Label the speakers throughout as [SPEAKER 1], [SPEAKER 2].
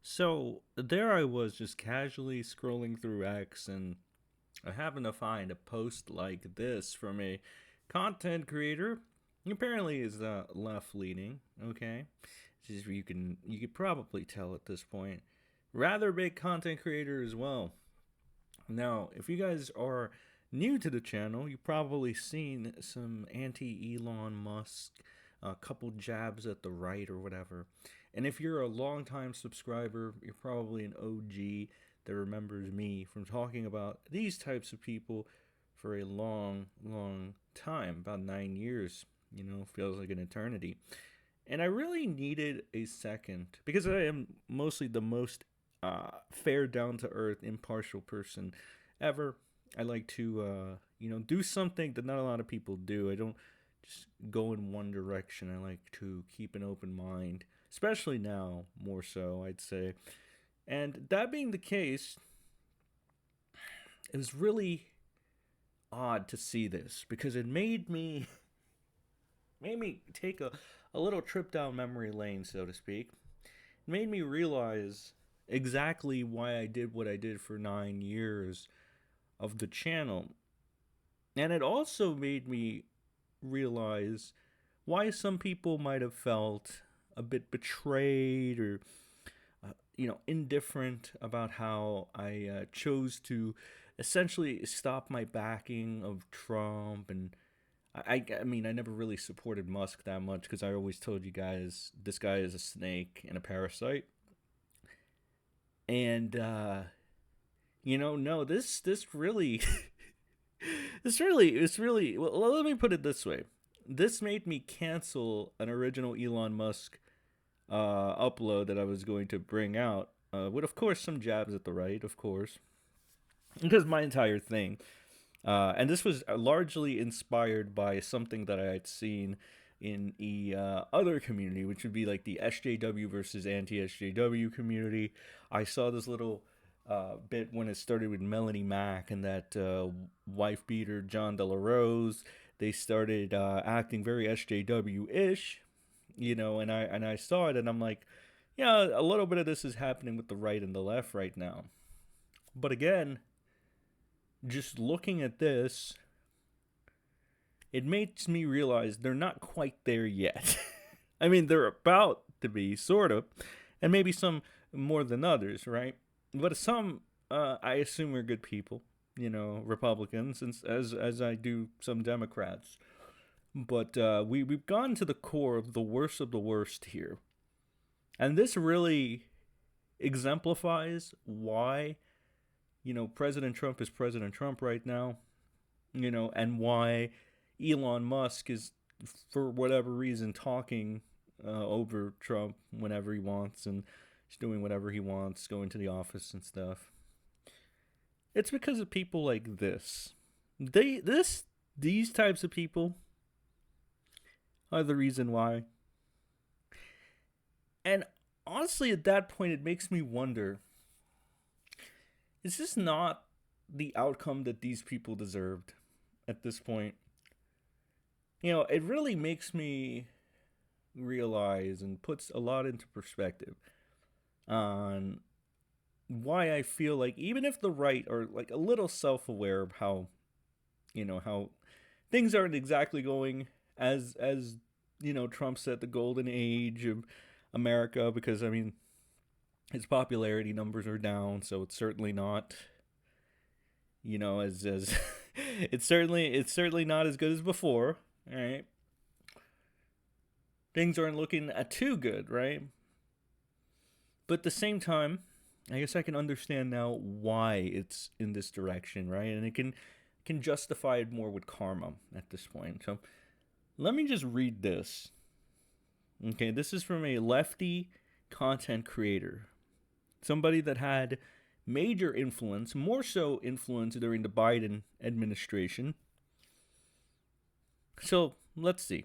[SPEAKER 1] So there I was just casually scrolling through X and I happened to find a post like this from a content creator. He apparently is left leaning, okay? Just, you could probably tell at this point. Rather big content creator as well. Now, if you guys are new to the channel, you've probably seen some anti Elon Musk, a couple jabs at the right or whatever. And if you're a longtime subscriber, you're probably an OG that remembers me from talking about these types of people for a long, long time, about 9 years. Feels like an eternity. And I really needed a second because I am mostly the most fair, down to earth, impartial person ever. I like to, do something that not a lot of people do. I don't just go in one direction. I like to keep an open mind, especially now, more so, I'd say. And that being the case, it was really odd to see this because it made me take a little trip down memory lane, so to speak. It made me realize exactly why I did what I did for 9 years of the channel. And it also made me realize why some people might have felt a bit betrayed or indifferent about how I chose to essentially stop my backing of Trump. And I mean, I never really supported Musk that much because I always told you guys this guy is a snake and a parasite. And no, this really this really well, let me put it this way. This made me cancel an original Elon Musk upload that I was going to bring out, with of course some jabs at the right, of course, because my entire thing, and this was largely inspired by something that I had seen in the other community, which would be like the SJW versus anti-SJW community. I saw this little bit when it started with Melanie Mack and that wife beater John De La Rose. They started acting very SJW-ish, and I saw it and I'm like, yeah, a little bit of this is happening with the right and the left right now. But again, just looking at this, it makes me realize they're not quite there yet. I mean, they're about to be, sort of, and maybe some more than others, right? But some, I assume, are good people, Republicans, as I do some Democrats. But we've gone to the core of the worst here. And this really exemplifies why, President Trump is President Trump right now, and why Elon Musk is, for whatever reason, talking over Trump whenever he wants and he's doing whatever he wants, going to the office and stuff. It's because of people like this. These types of people are the reason why. And honestly, at that point, it makes me wonder, is this not the outcome that these people deserved at this point? It really makes me realize and puts a lot into perspective on why I feel like even if the right are like a little self-aware of how things aren't exactly going as Trump said, the golden age of America, because I mean his popularity numbers are down, so it's certainly not as it's certainly not as good as before, right? Things aren't looking too good, right? But at the same time, I guess I can understand now why it's in this direction, right? And it can justify it more with karma at this point. So let me just read this. Okay, this is from a lefty content creator, somebody that had major influence, more so influence during the Biden administration. So let's see.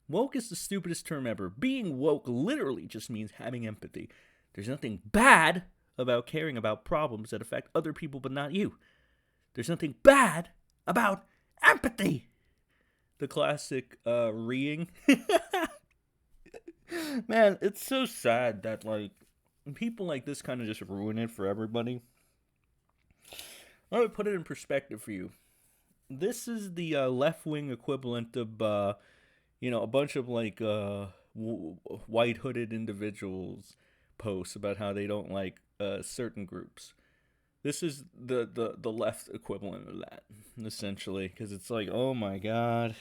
[SPEAKER 1] Woke is the stupidest term ever. Being woke literally just means having empathy. There's nothing bad about caring about problems that affect other people but not you. There's nothing bad about empathy. The classic reeing. Man, it's so sad that, like, people like this kind of just ruin it for everybody. Let me put it in perspective for you. This is the left-wing equivalent of, a bunch of like white hooded individuals posts about how they don't like certain groups. This is the left equivalent of that, essentially, because it's like, oh my god,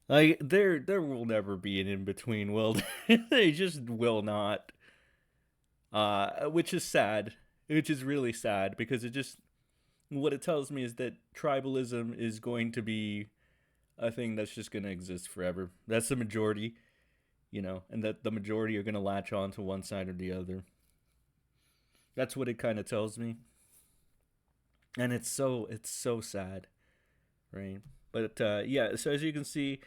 [SPEAKER 1] like there will never be an in between. Will they just will not? Which is sad. Which is really sad because it just what it tells me is that tribalism is going to be a thing that's just going to exist forever. That's the majority, and that the majority are going to latch on to one side or the other. That's what it kind of tells me. And it's so sad, right? But yeah, so as you can see,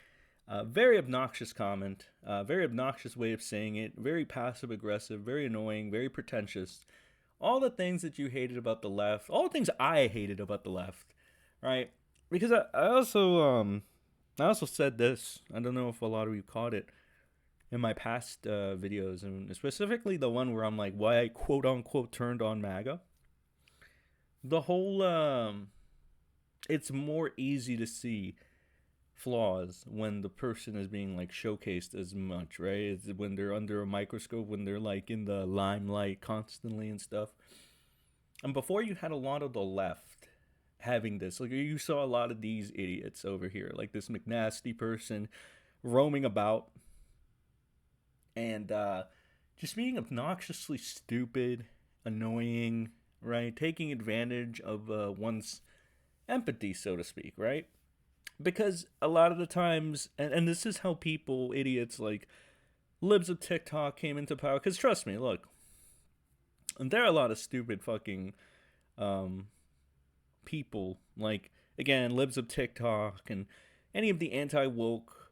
[SPEAKER 1] very obnoxious comment, very obnoxious way of saying it, very passive aggressive, very annoying, very pretentious. All the things that you hated about the left, all the things I hated about the left, right? Because I also said this. I don't know if a lot of you caught it in my past videos, and specifically the one where I'm like, why I quote unquote turned on MAGA. The whole it's more easy to see flaws when the person is being like showcased as much, right? It's when they're under a microscope, when they're like in the limelight constantly and stuff. And before, you had a lot of the left having this, like you saw a lot of these idiots over here, like this Mcnasty person roaming about and just being obnoxiously stupid, annoying, right? Taking advantage of one's empathy, so to speak, right? Because a lot of the times, and this is how people, idiots like libs of TikTok came into power. Because trust me, look, there are a lot of stupid fucking people, like, again, libs of TikTok and any of the anti-woke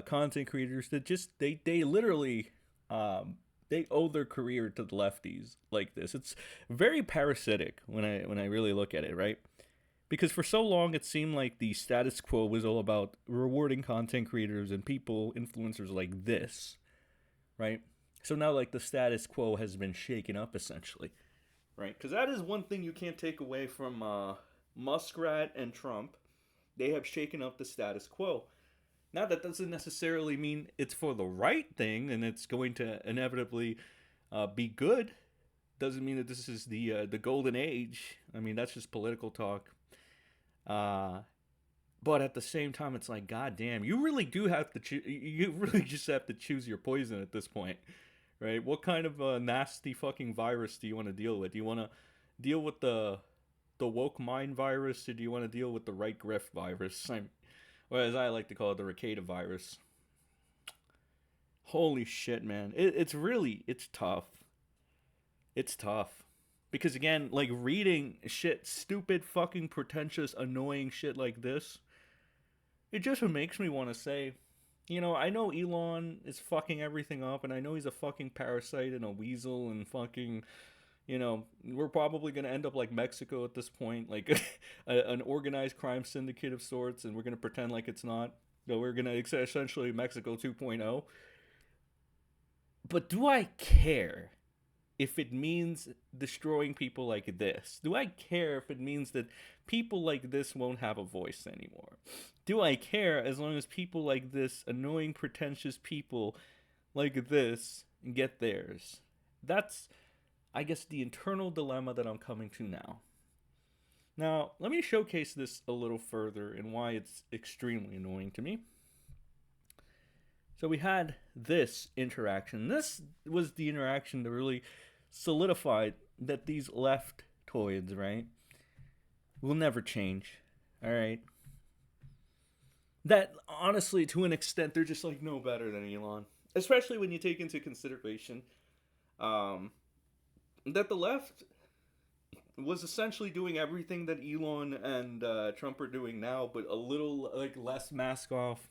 [SPEAKER 1] content creators that just, they literally, they owe their career to the lefties like this. It's very parasitic when I really look at it, right? Because for so long it seemed like the status quo was all about rewarding content creators and people, influencers like this, right? So now like the status quo has been shaken up essentially, right? Because that is one thing you can't take away from Muskrat and Trump. They have shaken up the status quo. Now that doesn't necessarily mean it's for the right thing and it's going to inevitably be good. Doesn't mean that this is the golden age. I mean, that's just political talk. But at the same time, it's like, god damn, you really do have to you really just have to choose your poison at this point, right? What kind of nasty fucking virus do you want to deal with? Do you want to deal with the woke mind virus, or do you want to deal with the right grift virus? Or as I like to call it, the Ricada virus. Holy shit, man. It's tough. It's tough. Because again, like reading shit, stupid, fucking pretentious, annoying shit like this, it just makes me want to say, I know Elon is fucking everything up, and I know he's a fucking parasite and a weasel and fucking, we're probably going to end up like Mexico at this point, like an organized crime syndicate of sorts, and we're going to pretend like it's not. We're going to essentially Mexico 2.0. But do I care if it means destroying people like this? Do I care if it means that people like this won't have a voice anymore? Do I care as long as people like this, annoying, pretentious people like this, get theirs? That's, I guess, the internal dilemma that I'm coming to now. Now, let me showcase this a little further and why it's extremely annoying to me. So we had this interaction. This was the interaction that really solidified that these leftoids, right, will never change. All right. That honestly, to an extent, they're just like no better than Elon. Especially when you take into consideration that the left was essentially doing everything that Elon and Trump are doing now, but a little like less mask off.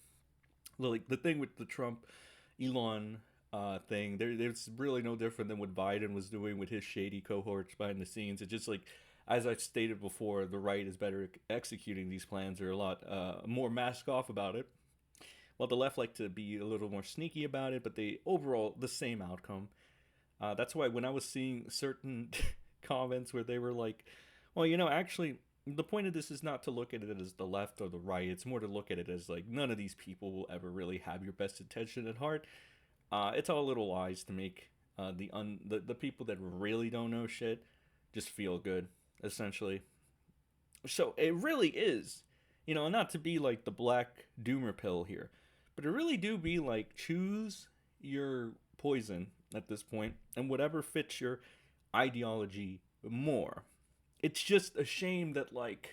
[SPEAKER 1] Like the thing with the Trump Elon thing, there's really no different than what Biden was doing with his shady cohorts behind the scenes. It's just like, as I stated before, the right is better executing these plans. They're a lot more mask off about it, while the left like to be a little more sneaky about it, but they overall the same outcome. That's why when I was seeing certain comments where they were like, well, actually, the point of this is not to look at it as the left or the right. It's more to look at it as like none of these people will ever really have your best intention at heart. It's all little lies to make the people that really don't know shit just feel good, essentially. So it really is, not to be like the black doomer pill here, but it really do be like choose your poison at this point and whatever fits your ideology more. It's just a shame that like,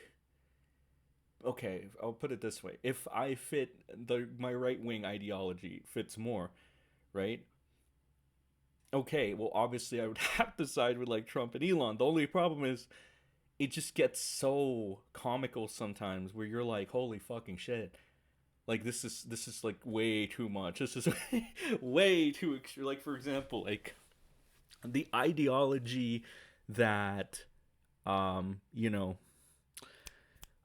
[SPEAKER 1] okay, I'll put it this way: if I fit my right wing ideology fits more, right? Okay, well obviously I would have to side with like Trump and Elon. The only problem is it just gets so comical sometimes where you're like, holy fucking shit. Like this is like way too much. This is way too extreme. Like for example, like the ideology that you know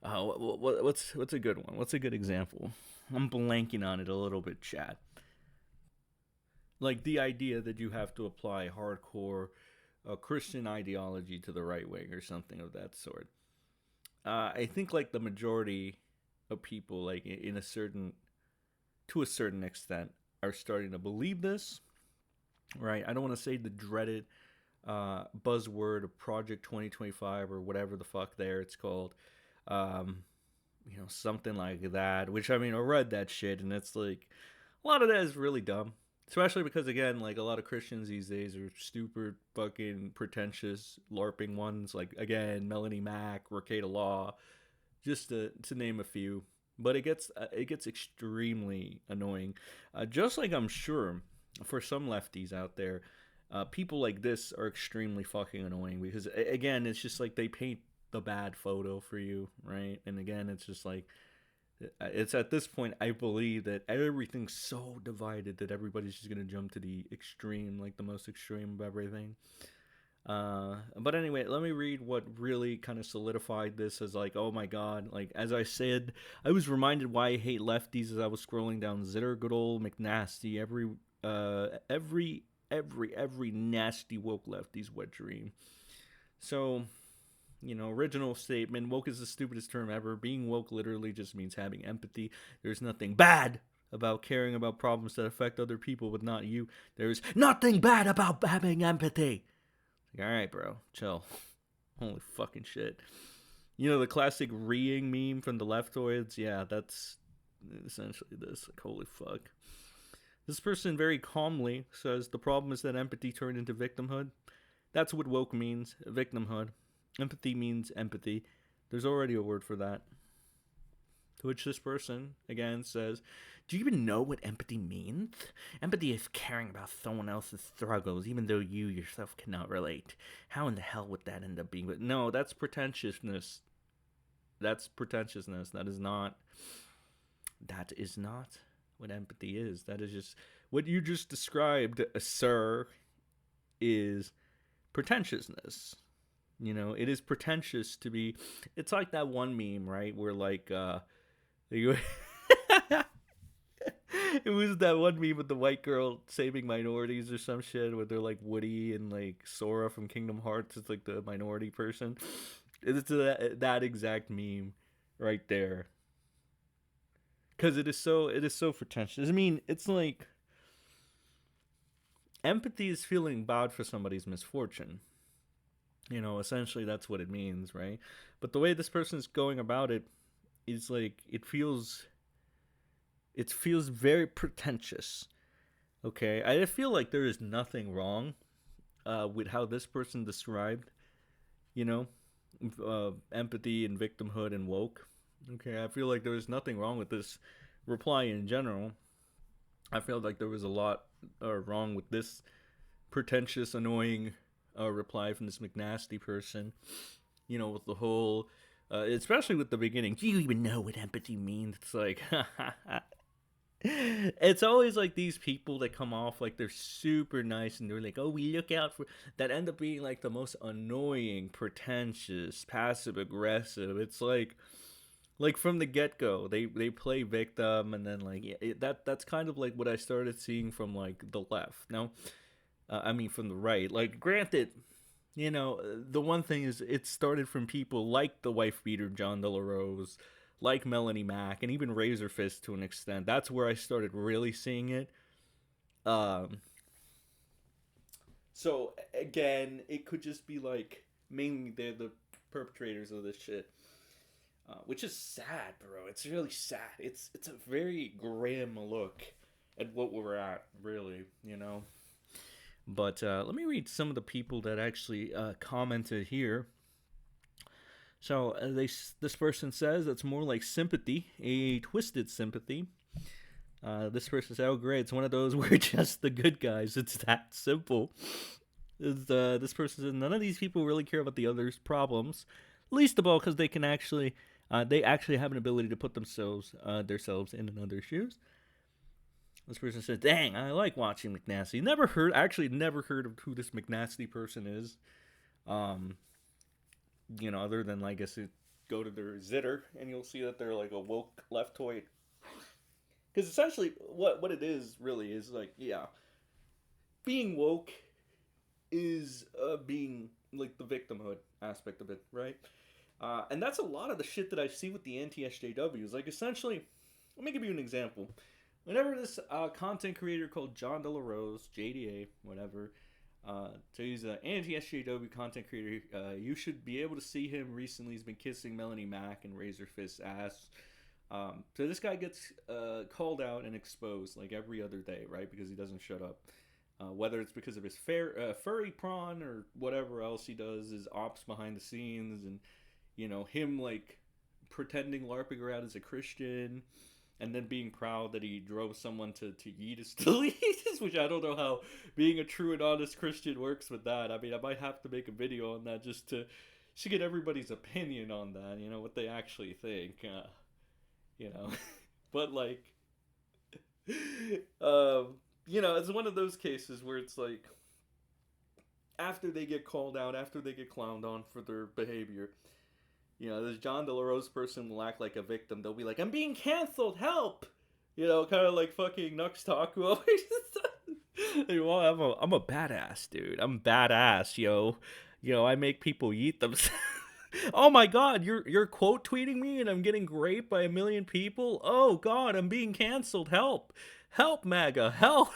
[SPEAKER 1] what's a good one? What's a good example? I'm blanking on it a little bit, Chad. Like the idea that you have to apply hardcore Christian ideology to the right wing or something of that sort. I think like the majority of people, like in a certain to a certain extent, are starting to believe this. Right? I don't want to say the dreaded buzzword of Project 2025 or whatever the fuck there it's called. Um, something like that. Which I mean, I read that shit and it's like a lot of that is really dumb. Especially because again, like a lot of Christians these days are stupid, fucking pretentious, LARPing ones. Like again, Melanie Mack, Ricada Law, just to name a few. But it gets extremely annoying. Just like I'm sure for some lefties out there, people like this are extremely fucking annoying because again, it's just like they paint the bad photo for you, right? And again, it's just like it's at this point I believe that everything's so divided that everybody's just gonna jump to the extreme, like the most extreme of everything. But anyway, let me read what really kind of solidified this as like, oh my god, like as I said, I was reminded why I hate lefties as I was scrolling down Zitter, good old Mcnasty, every nasty woke lefty's wet dream. So original statement: woke is the stupidest term ever. Being woke literally just means having empathy. There's nothing bad about caring about problems that affect other people, but not you. There's nothing bad about having empathy. Like, all right, bro, chill. Holy fucking shit. The classic reeing meme from the leftoids? Yeah, that's essentially this. Like, holy fuck. This person very calmly says the problem is that empathy turned into victimhood. That's what woke means, victimhood. Empathy means empathy. There's already a word for that. To which this person, again, says, do you even know what empathy means? Empathy is caring about someone else's struggles, even though you yourself cannot relate. How in the hell would that end up being? But no, that's pretentiousness. That's pretentiousness. That is not what empathy is. That is just what you just described, sir, is pretentiousness. It is pretentious to be. It's like that one meme, right? Where like, it was that one meme with the white girl saving minorities or some shit, where they're like Woody and like Sora from Kingdom Hearts. It's like the minority person. It's that exact meme right there. Because it is so pretentious. I mean, it's like empathy is feeling bad for somebody's misfortune. Essentially that's what it means, right? But the way this person's going about it is like it feels very pretentious. Okay, I feel like there is nothing wrong with how this person described, empathy and victimhood and woke. Okay, I feel like there was nothing wrong with this reply in general. I feel like there was a lot wrong with this pretentious, annoying reply from this Mcnasty person. With the whole, especially with the beginning. Do you even know what empathy means? It's like, it's always like these people that come off like they're super nice and they're like, oh, we look out for, that end up being like the most annoying, pretentious, passive aggressive. It's like from the get-go they play victim, and then like that's kind of like what I started seeing from like the left. Now I mean, from the right. Like, granted, the one thing is it started from people like the wife beater John De La Rose, like Melanie Mack, and even Razor Fist to an extent. That's where I started really seeing it. Um, so again, it could just be like mainly they're the perpetrators of this shit, which is sad, bro. It's really sad. It's a very grim look at what we're at, really. But let me read some of the people that actually commented here. So this person says it's more like sympathy, a twisted sympathy. This person says, "Oh, great! It's one of those we're just the good guys. It's that simple." This person says none of these people really care about the others' problems, least of all because they actually have an ability to put themselves in another's shoes. This person says, "Dang, I like watching Mcnasty. Never heard of who this Mcnasty person is. Other than I guess go to their Zitter and you'll see that they're like a woke leftoid. Because essentially, what it is really is like, yeah, being woke is being like the victimhood aspect of it, right? And that's a lot of the shit that I see with the anti-SJWs. Like, essentially, let me give you an example. Whenever this content creator called John De La Rose, JDA, whatever, so he's an anti-SJW content creator, you should be able to see him recently. He's been kissing Melanie Mack and Razor Fist's ass. So this guy gets called out and exposed like every other day, right? Because he doesn't shut up. Whether it's because of his furry prawn or whatever else he does, his ops behind the scenes, and him like pretending LARPing around as a Christian, and then being proud that he drove someone to eat his deletes, which I don't know how being a true and honest Christian works with that. I mean, I might have to make a video on that just to get everybody's opinion on that, what they actually think, but like, it's one of those cases where it's like, after they get called out, after they get clowned on for their behavior, this John De La Rose person will act like a victim. They'll be like, "I'm being canceled, help!" Kind of like fucking Nux Taku. Well, I'm a badass, dude. I'm badass, yo. I make people eat themselves. Oh my god, you're quote tweeting me and I'm getting raped by a million people? Oh god, I'm being canceled. Help. Help, MAGA. Help.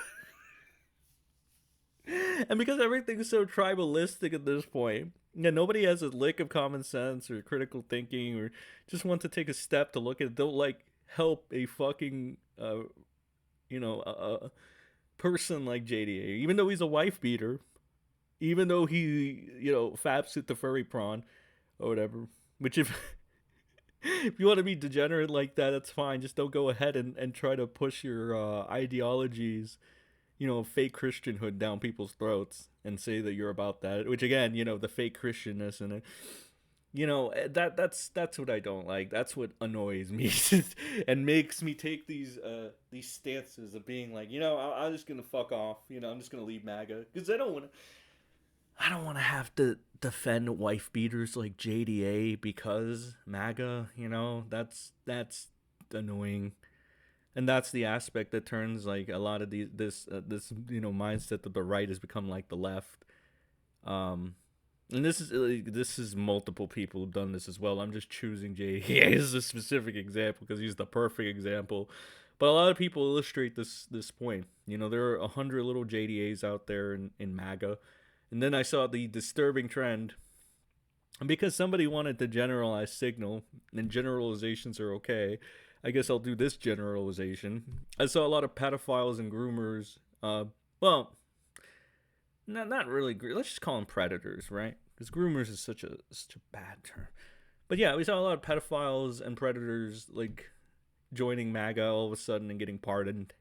[SPEAKER 1] And because everything's so tribalistic at this point, nobody has a lick of common sense or critical thinking or just want to take a step to look at it. They'll like help a fucking a person like JDA, even though he's a wife beater, even though he faps at the furry prawn or whatever. Which if you want to be degenerate like that, that's fine. Just don't go ahead and try to push your ideologies, fake Christianhood down people's throats and say that you're about that. Which again, the fake Christianness and it. That's what I don't like. That's what annoys me and makes me take these stances of being like, I'm just gonna fuck off. I'm just gonna leave MAGA because I don't want to have to defend wife beaters like JDA because MAGA. That's annoying. And that's the aspect that turns like a lot of this mindset that the right has become like the left. And this is multiple people who've done this as well. I'm just choosing JDA as a specific example because he's the perfect example. But a lot of people illustrate this point. There are 100 little JDAs out there in MAGA. And then I saw the disturbing trend. And because somebody wanted to generalize signal, and generalizations are okay, I guess I'll do this generalization. I saw a lot of pedophiles and groomers. Well, not really. Let's just call them predators, right? Because groomers is such a bad term. But yeah, we saw a lot of pedophiles and predators like joining MAGA all of a sudden and getting pardoned,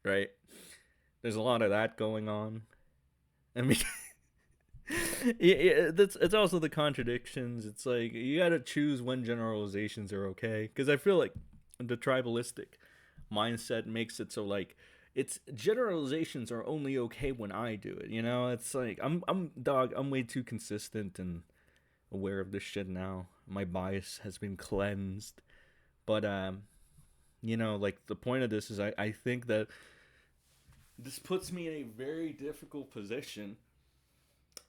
[SPEAKER 1] right? There's a lot of that going on. I mean, it's also the contradictions. It's like you gotta choose when generalizations are okay. Because I feel like the tribalistic mindset makes it so like it's generalizations are only okay when I do it. It's like I'm way too consistent and aware of this shit now. My bias has been cleansed. But like the point of this is I think that this puts me in a very difficult position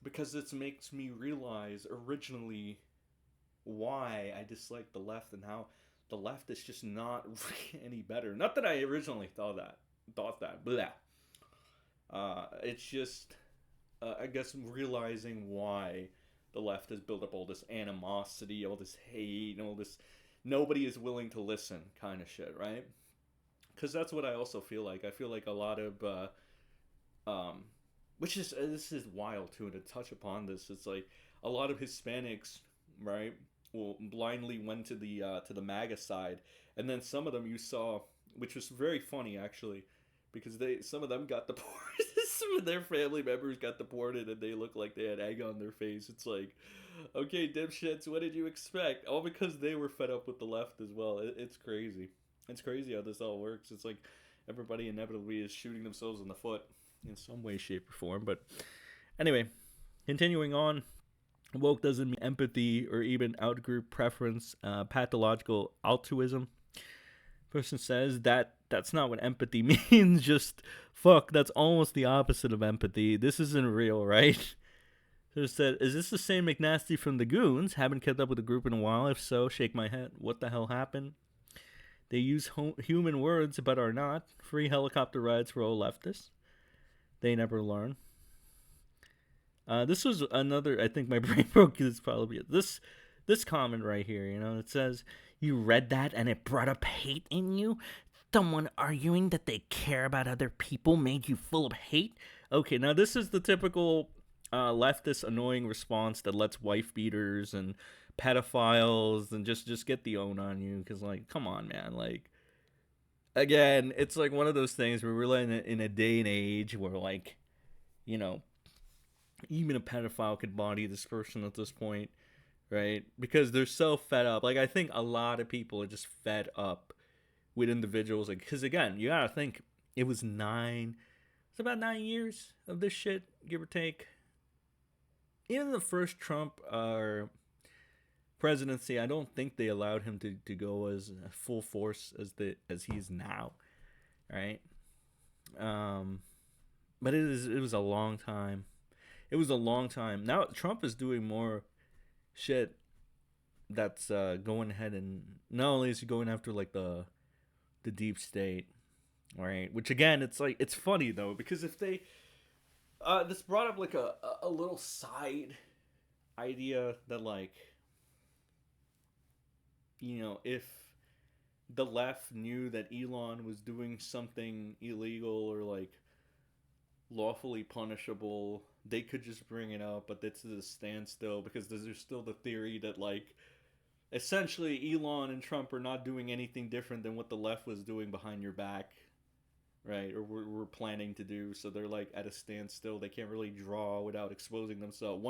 [SPEAKER 1] because this makes me realize originally why I dislike the left and how the left is just not any better. Not that I originally thought that, blah. It's just, I guess, realizing why the left has built up all this animosity, all this hate, and all this nobody is willing to listen kind of shit, right? Because that's what I also feel like. I feel like a lot of, which is this is wild too. And to touch upon this, it's like a lot of Hispanics, right? Well, blindly went to the MAGA side, and then some of them you saw, which was very funny actually, because some of them got deported. Some of their family members got deported, and they looked like they had egg on their face. It's like, okay, dipshits, what did you expect? All because they were fed up with the left as well. It's crazy. It's crazy how this all works. It's like everybody inevitably is shooting themselves in the foot in some way, shape, or form. But anyway, continuing on. Woke doesn't mean empathy or even outgroup preference, pathological altruism. Person says that's not what empathy means. Just fuck, that's almost the opposite of empathy. This isn't real, right? So said, is this the same Mcnasty from the Goons? Haven't kept up with the group in a while. If so, shake my head. What the hell happened? They use human words but are not. Free helicopter rides for all leftists. They never learn. This was another, I think my brain broke this probably. This comment right here, it says, you read that and it brought up hate in you? Someone arguing that they care about other people made you full of hate? Okay, now this is the typical leftist annoying response that lets wife beaters and pedophiles and just get the own on you. Because, like, come on, man. Like, again, it's like one of those things where we're in a day and age where, like, even a pedophile could body this person at this point, right? Because they're so fed up. Like, I think a lot of people are just fed up with individuals. Like, because again, you gotta think it was about 9 years of this shit, give or take. Even the first Trump presidency, I don't think they allowed him to go as full force as he's now, right? But it was a long time. It was a long time. Now Trump is doing more shit that's going ahead and not only is he going after like the deep state, right? Which again, it's like it's funny though because if they this brought up like a little side idea that like if the left knew that Elon was doing something illegal or like lawfully punishable, they could just bring it up, but it's at a standstill because there's still the theory that like essentially Elon and Trump are not doing anything different than what the left was doing behind your back, right? Or we're planning to do. So they're like at a standstill. They can't really draw without exposing themselves.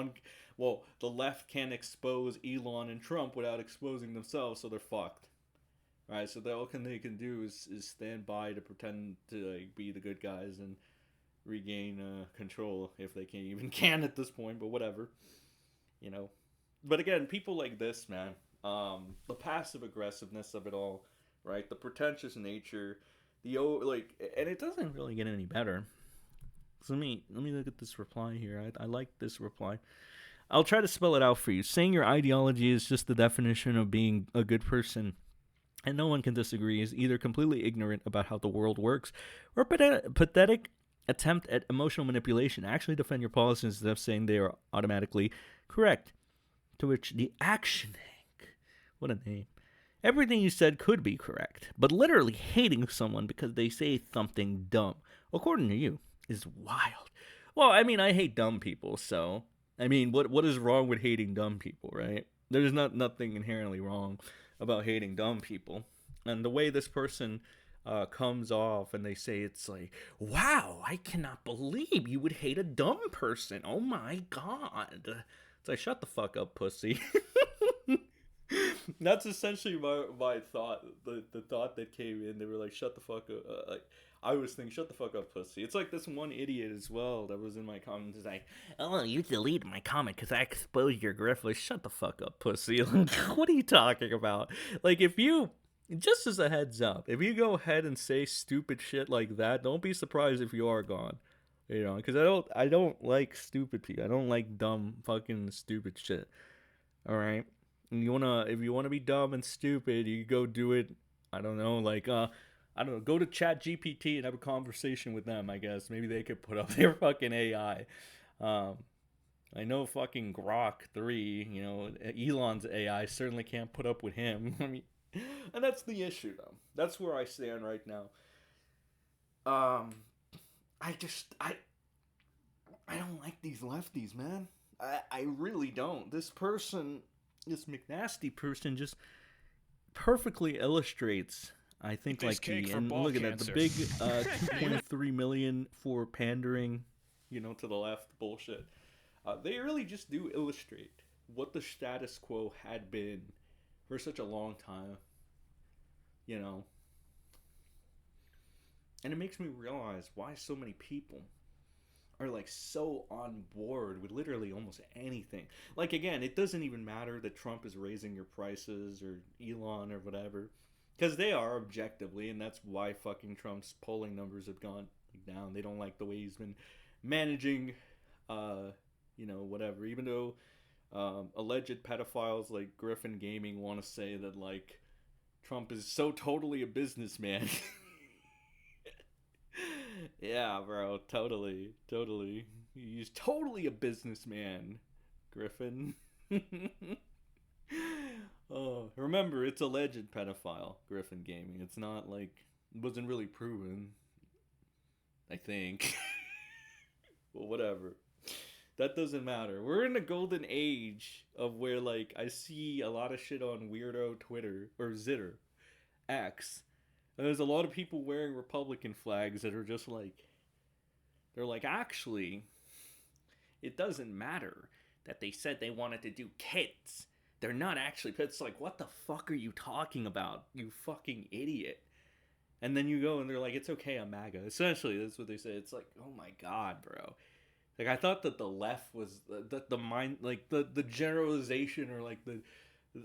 [SPEAKER 1] The left can't expose Elon and Trump without exposing themselves, so they're fucked. Right? So all they can do is stand by to pretend to like be the good guys and regain control if they can at this point, but whatever. But again, people like this, man, the passive aggressiveness of it all, right? The pretentious nature, and it doesn't really get any better. So let me look at this reply here. I like this reply. I'll try to spell it out for you. Saying your ideology is just the definition of being a good person, and no one can disagree, is either completely ignorant about how the world works or pathetic attempt at emotional manipulation. Actually defend your policies instead of saying they are automatically correct. To which the action Hank, what a name. Everything you said could be correct, but literally hating someone because they say something dumb, according to you, is wild. Well, I mean, I hate dumb people, so I mean, what is wrong with hating dumb people, right? There's nothing inherently wrong about hating dumb people. And the way this person comes off and they say it's like, wow, I cannot believe you would hate a dumb person. Oh my god. It's like, shut the fuck up, pussy. That's essentially my thought. The thought that came in, they were like, shut the fuck up. I was thinking, shut the fuck up, pussy. It's like this one idiot as well that was in my comments. Like, oh, you deleted my comment because I exposed your grift. Like, shut the fuck up, pussy. Like, what are you talking about? Like, if you just as a heads up, if you go ahead and say stupid shit like that, don't be surprised if you are gone. You know, because I don't like stupid people. I don't like dumb, fucking stupid shit. All right, and if you wanna be dumb and stupid, you go do it. I don't know, like I don't know, go to Chat GPT and have a conversation with them. I guess maybe they could put up their fucking AI. Um, I know fucking Grok 3, you know, Elon's AI certainly can't put up with him. I mean, and that's the issue, though. That's where I stand right now. Um, I don't like these lefties, man. I really don't. This Mcnasty person, just perfectly illustrates. I think
[SPEAKER 2] This
[SPEAKER 1] like
[SPEAKER 2] cake
[SPEAKER 1] the
[SPEAKER 2] for
[SPEAKER 1] and
[SPEAKER 2] ball
[SPEAKER 1] look at that, the
[SPEAKER 2] cancer.
[SPEAKER 1] big 2.3 million for pandering, you know, to the left bullshit. They really just do illustrate what the status quo had been for such a long time, you know. And it makes me realize why so many people are like so on board with literally almost anything. Like again, it doesn't even matter that Trump is raising your prices or Elon or whatever, because they are objectively, and that's why fucking Trump's polling numbers have gone down. They don't like the way he's been managing, uh, you know, whatever. Even though alleged pedophiles like Griffin Gaming want to say that like Trump is so totally a businessman. Yeah, bro, totally, totally. He's totally a businessman, Griffin. Oh, remember, it's alleged pedophile, Griffin Gaming. It's not like it wasn't really proven. I think. Well, whatever. That doesn't matter. We're in a golden age of where like I see a lot of shit on weirdo Twitter or Zitter X. And there's a lot of people wearing Republican flags that are just like they're like actually it doesn't matter that they said they wanted to do kids. They're not actually. It's like, what the fuck are you talking about, you fucking idiot? And then you go and they're like, it's okay, I'm MAGA. Essentially, that's what they say. It's like, oh my god, bro. Like I thought that the left was the mind, like the generalization or like the.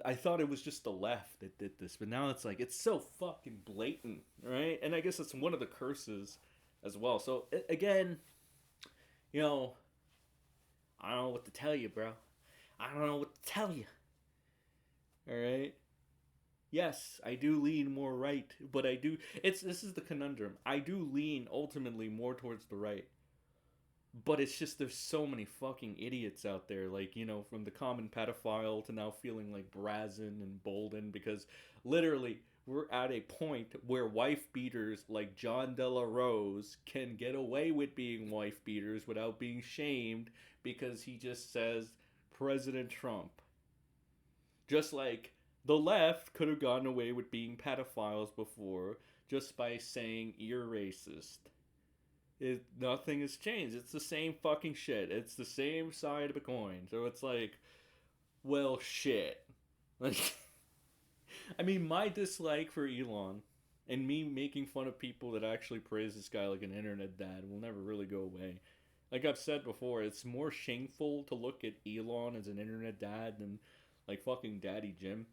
[SPEAKER 1] I thought it was just the left that did this, but now it's like it's so fucking blatant, right? And I guess it's one of the curses as well. So again, you know, I don't know what to tell you, bro. I don't know what to tell you. All right. Yes, I do lean more right, but I do. It's this is the conundrum. I do lean ultimately more towards the right, but it's just there's so many fucking idiots out there. Like you know, from the common pedophile to now feeling like brazen and bolden because literally we're at a point where wife beaters like John De La Rose can get away with being wife beaters without being shamed because he just says President Trump. Just like the left could have gotten away with being pedophiles before just by saying you're racist. Nothing has changed. It's the same fucking shit. It's the same side of a coin. So it's like, well, shit. Like, I mean, my dislike for Elon and me making fun of people that actually praise this guy like an internet dad will never really go away. Like I've said before, it's more shameful to look at Elon as an internet dad than like fucking Daddy Jim.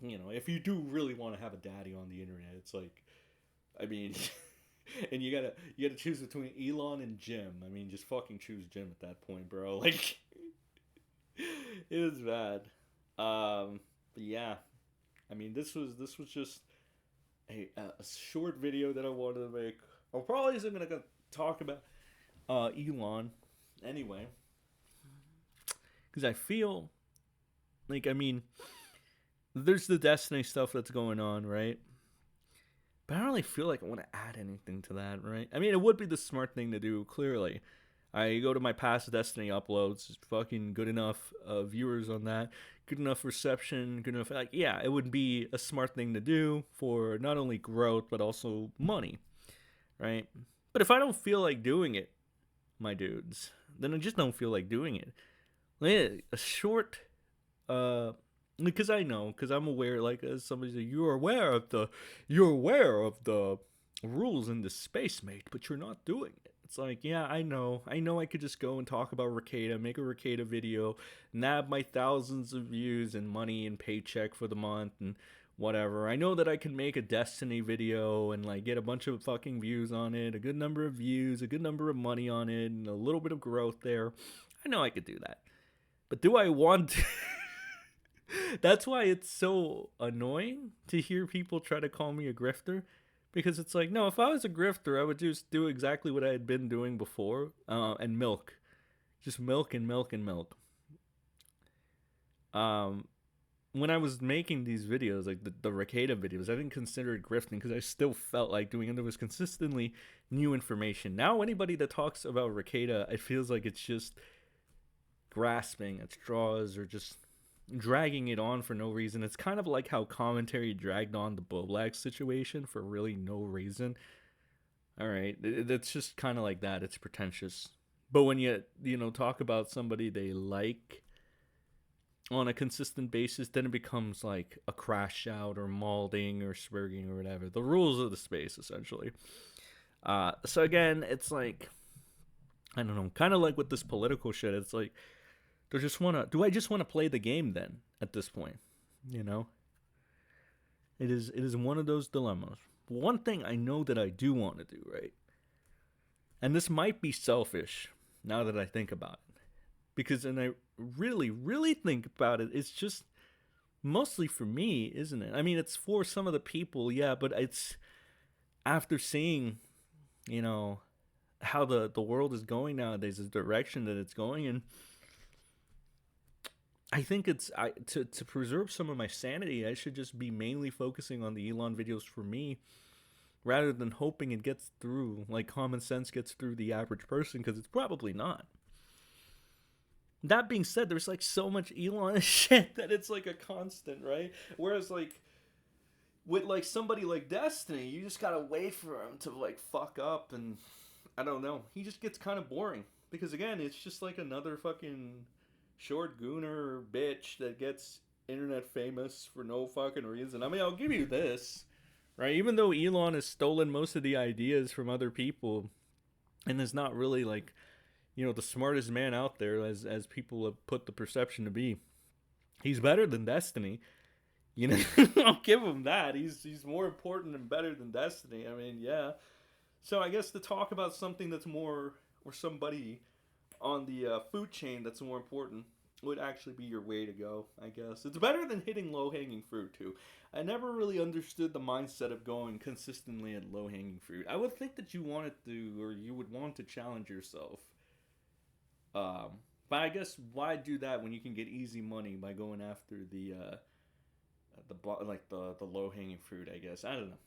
[SPEAKER 1] You know, if you do really want to have a daddy on the internet, it's like, I mean, and you gotta choose between Elon and Jim. I mean, just fucking choose Jim at that point, bro. Like, it was bad. But yeah, I mean, this was just a short video that I wanted to make. I'm probably isn't gonna talk about Elon anyway, because I feel like I mean, there's the Destiny stuff that's going on, right? But I don't really feel like I want to add anything to that, right? I mean, it would be the smart thing to do, clearly. I go to my past Destiny uploads, it's fucking good enough viewers on that, good enough reception, good enough. Like, yeah, it would be a smart thing to do for not only growth, but also money, right? But if I don't feel like doing it, my dudes, then I just don't feel like doing it. Like, a short uh because I know, because I'm aware, like as somebody said, you're aware of the rules in this space, mate, but you're not doing it. It's like, yeah, I know I could just go and talk about Ricada, make a Ricada video, nab my thousands of views and money and paycheck for the month and whatever. I know that I can make a Destiny video and like get a bunch of fucking views on it, a good number of views, a good number of money on it, and a little bit of growth there. I know I could do that. But do I want to? That's why it's so annoying to hear people try to call me a grifter. Because it's like, no, if I was a grifter, I would just do exactly what I had been doing before, and milk. Just milk and milk and milk. When I was making these videos, like the Ricada videos, I didn't consider it grifting because I still felt like doing it. There was consistently new information. Now, anybody that talks about Ricada, it feels like it's just grasping at straws or just dragging it on for no reason. It's kind of like how commentary dragged on the Boblack situation for really no reason. All right, it's just kind of like that. It's pretentious. But when you talk about somebody they like on a consistent basis, then it becomes like a crash out or malding or swerging or whatever. The rules of the space, essentially. So again, it's like, I don't know, kind of like with this political shit. It's like, do I just want to play the game then at this point? You know? It is one of those dilemmas. One thing I know that I do want to do, right? And this might be selfish now that I think about it. Because when I really, really think about it, it's just mostly for me, isn't it? I mean, it's for some of the people, yeah, but it's after seeing, how the world is going nowadays, the direction that it's going in. I think to preserve some of my sanity, I should just be mainly focusing on the Elon videos for me, rather than hoping it gets through, like common sense gets through the average person, because it's probably not. That being said, there's like so much Elon shit that it's like a constant, right? Whereas like with like somebody like Destiny, you just gotta wait for him to like fuck up, and I don't know. He just gets kind of boring because again, it's just like another fucking short gooner bitch that gets internet famous for no fucking reason. I mean, I'll give you this, right? Even though Elon has stolen most of the ideas from other people and is not really like, the smartest man out there as people have put the perception to be, he's better than Destiny. I'll give him that. He's more important and better than Destiny. I mean, yeah. So I guess to talk about something that's more, or somebody on the food chain that's more important, would actually be your way to go, I guess. It's better than hitting low-hanging fruit, too. I never really understood the mindset of going consistently at low-hanging fruit. I would think that you wanted to, or you would want to challenge yourself. But I guess why do that when you can get easy money by going after the low-hanging fruit, I guess. I don't know.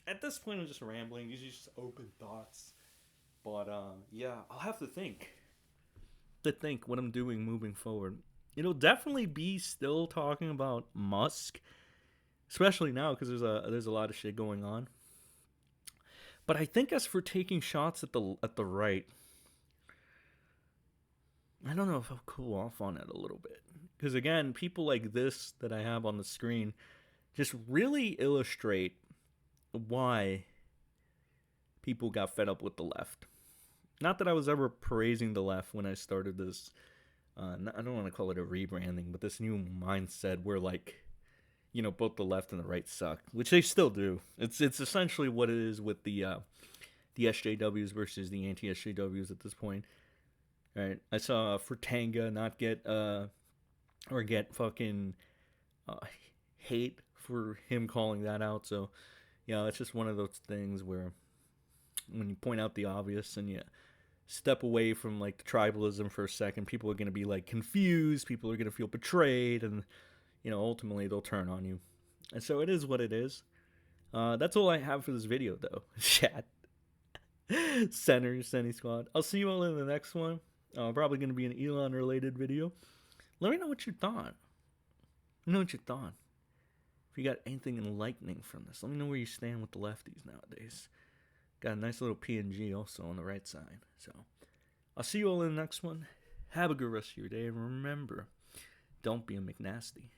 [SPEAKER 1] At this point, I'm just rambling. These are just open thoughts. But, yeah, I'll have to think what I'm doing moving forward. It'll definitely be still talking about Musk, especially now because there's a lot of shit going on. But I think as for taking shots at the right, I don't know if I'll cool off on it a little bit, because again, people like this that I have on the screen just really illustrate why people got fed up with the left. Not that I was ever praising the left when I started this, I don't want to call it a rebranding, but this new mindset where like, both the left and the right suck, which they still do. It's essentially what it is with the SJWs versus the anti-SJWs at this point. Right? I saw Furtanga not get fucking hate for him calling that out. So, it's just one of those things where when you point out the obvious and you step away from like the tribalism for a second, people are going to be like confused, people are going to feel betrayed, and ultimately they'll turn on you. And so it is what it is. That's all I have for this video though. Chat. Senny Squad. I'll see you all in the next one. Probably going to be an Elon related video. Let me know what you thought. If you got anything enlightening from this, let me know where you stand with the lefties nowadays. Got a nice little PNG also on the right side. So, I'll see you all in the next one. Have a good rest of your day. And remember, don't be a Mcnasty.